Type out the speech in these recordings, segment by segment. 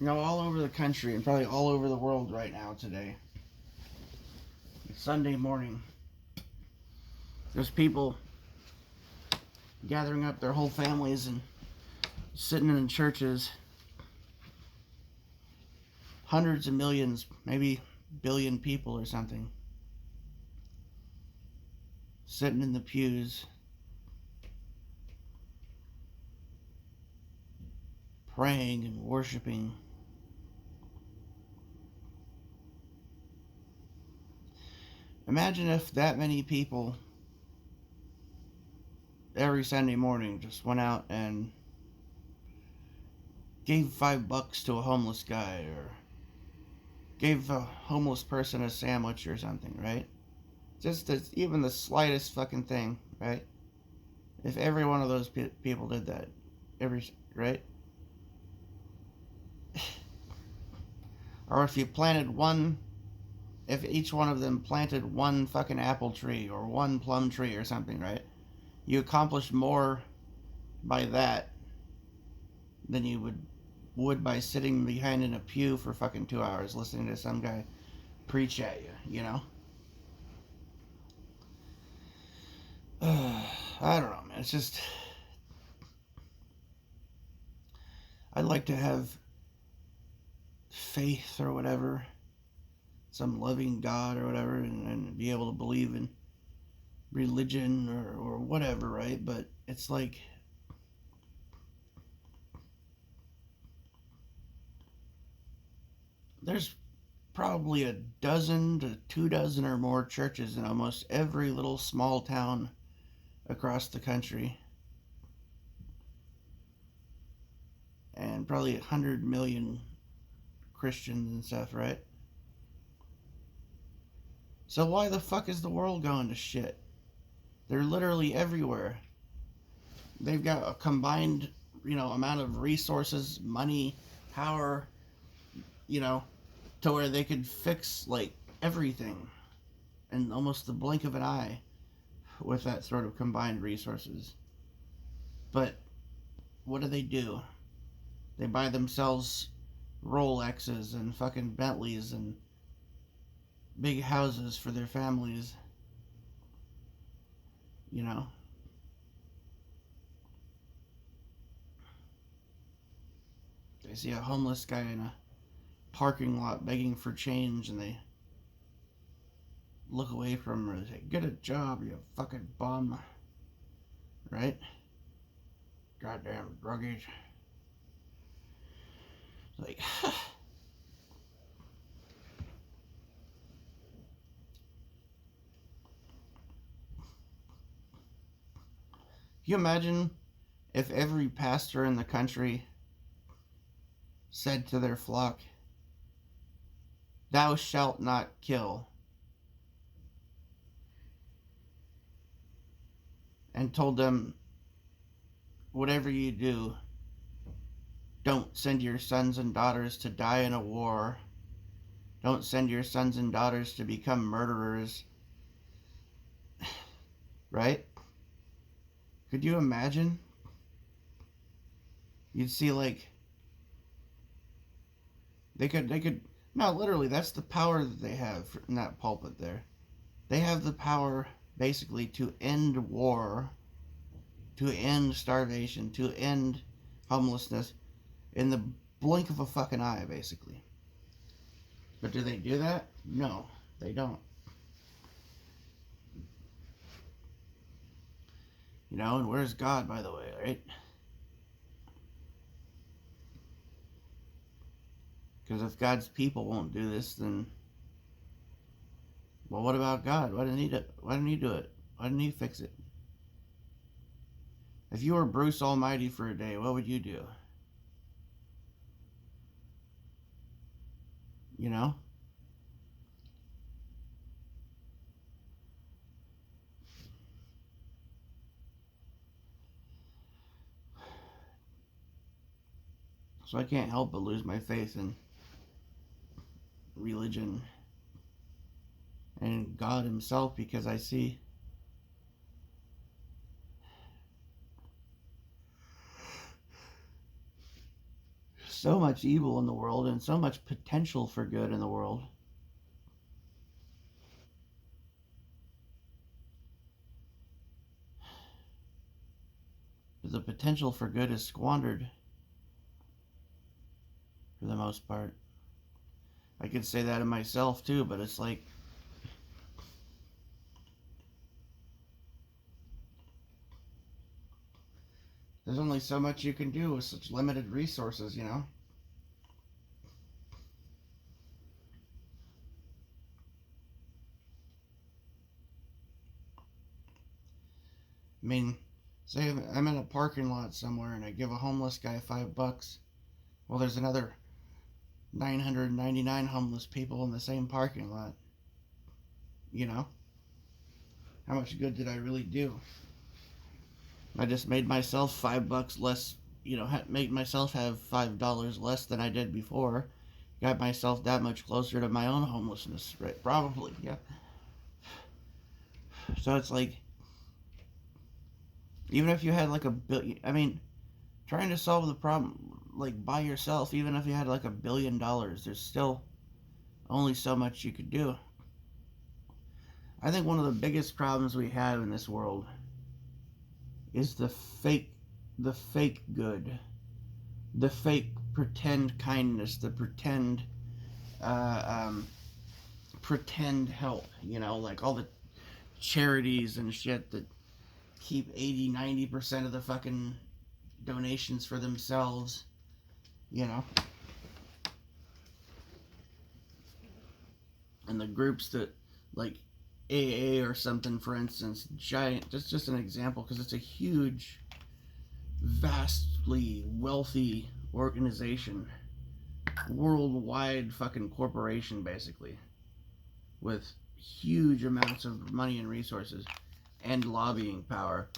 all over the country and probably all over the world right now today. It's Sunday morning. There's people gathering up their whole families and sitting in churches. Hundreds of millions, maybe billion people or something. Sitting in the pews. Praying and worshiping. Imagine if that many people every Sunday morning just went out and gave $5 to a homeless guy or gave a homeless person a sandwich or something, right? Just even the slightest fucking thing, right? If every one of those people did that, right? Or if you planted one, if each one of them planted one fucking apple tree or one plum tree or something, right? You accomplished more by that than you would by sitting behind in a pew for fucking 2 hours listening to some guy preach at you, you know? I don't know, man. It's just, I'd like to have faith or whatever, some loving God or whatever, and be able to believe in religion or whatever, right? But it's like, there's probably a dozen to 2 dozen or more churches in almost every little small town across the country. And probably 100 million Christians and stuff, right? So why the fuck is the world going to shit? They're literally everywhere. They've got a combined, amount of resources, money, power, to where they could fix, like, everything in almost the blink of an eye with that sort of combined resources. But what do? They buy themselves Rolexes and fucking Bentleys and big houses for their families. They see a homeless guy in a parking lot begging for change and they look away from him or they say, "Get a job, you fucking bum." Right? Goddamn druggies. Like, you imagine if every pastor in the country said to their flock, "Thou shalt not kill," and told them, whatever you do, don't send your sons and daughters to die in a war. Don't send your sons and daughters to become murderers. Right? Could you imagine? You'd see, like, they could, no, literally, that's the power that they have in that pulpit there. They have the power, basically, to end war, to end starvation, to end homelessness in the blink of a fucking eye, basically. But do they do that? No, they don't. And where's God, by the way, right? Because if God's people won't do this, then, well, what about God? Why didn't he do it? Why didn't he fix it? If you were Bruce Almighty for a day, what would you do? So I can't help but lose my faith in religion and God himself because I see so much evil in the world and so much potential for good in the world. But the potential for good is squandered for the most part. I could say that of myself too, but it's like there's only so much you can do with such limited resources, you know? I mean, say I'm in a parking lot somewhere and I give a homeless guy $5. Well, there's another 999 homeless people in the same parking lot. You know? How much good did I really do? I just made myself $5 less, you know, made myself have $5 less than I did before. Got myself that much closer to my own homelessness, right? Probably, yeah. So it's like, even if you had like I mean, trying to solve the problem like by yourself, even if you had like $1 billion, there's still only so much you could do. I think one of the biggest problems we have in this world is the fake good, the fake pretend kindness, the pretend help. You know, like all the charities and shit that keep 80-90% of the fucking donations for themselves. You know, and the groups that like AA or something, for instance, giant. That's just an example because it's a huge, vastly wealthy organization, worldwide fucking corporation, basically, with huge amounts of money and resources and lobbying power.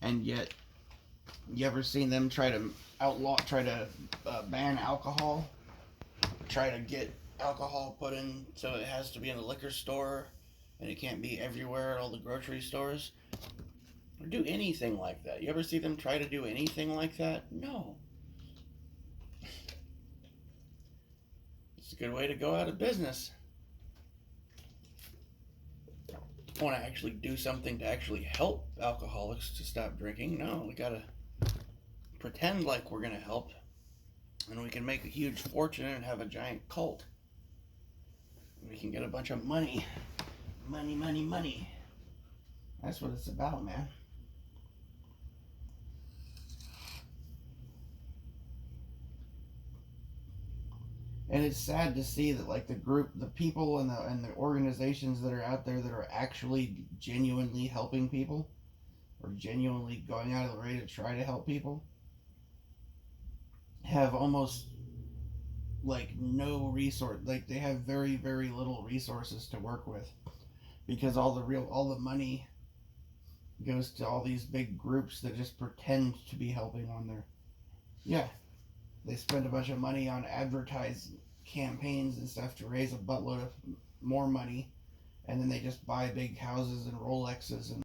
And yet, you ever seen them try to ban alcohol? Try to get alcohol put in so it has to be in the liquor store and it can't be everywhere at all the grocery stores? Or do anything like that. You ever see them try to do anything like that? No. It's a good way to go out of business. Want to actually do something to actually help alcoholics to stop drinking? No, we gotta pretend like we're gonna help, and we can make a huge fortune and have a giant cult. We can get a bunch of money. Money, money, money. That's what it's about, man. And it's sad to see that like the people and the organizations that are out there that are actually genuinely helping people, or genuinely going out of the way to try to help people, have almost like no resource. Like they have very very little resources to work with because all the money goes to all these big groups that just pretend to be helping on their, yeah, they spend a bunch of money on advertising campaigns and stuff to raise a buttload of more money, and then they just buy big houses and Rolexes and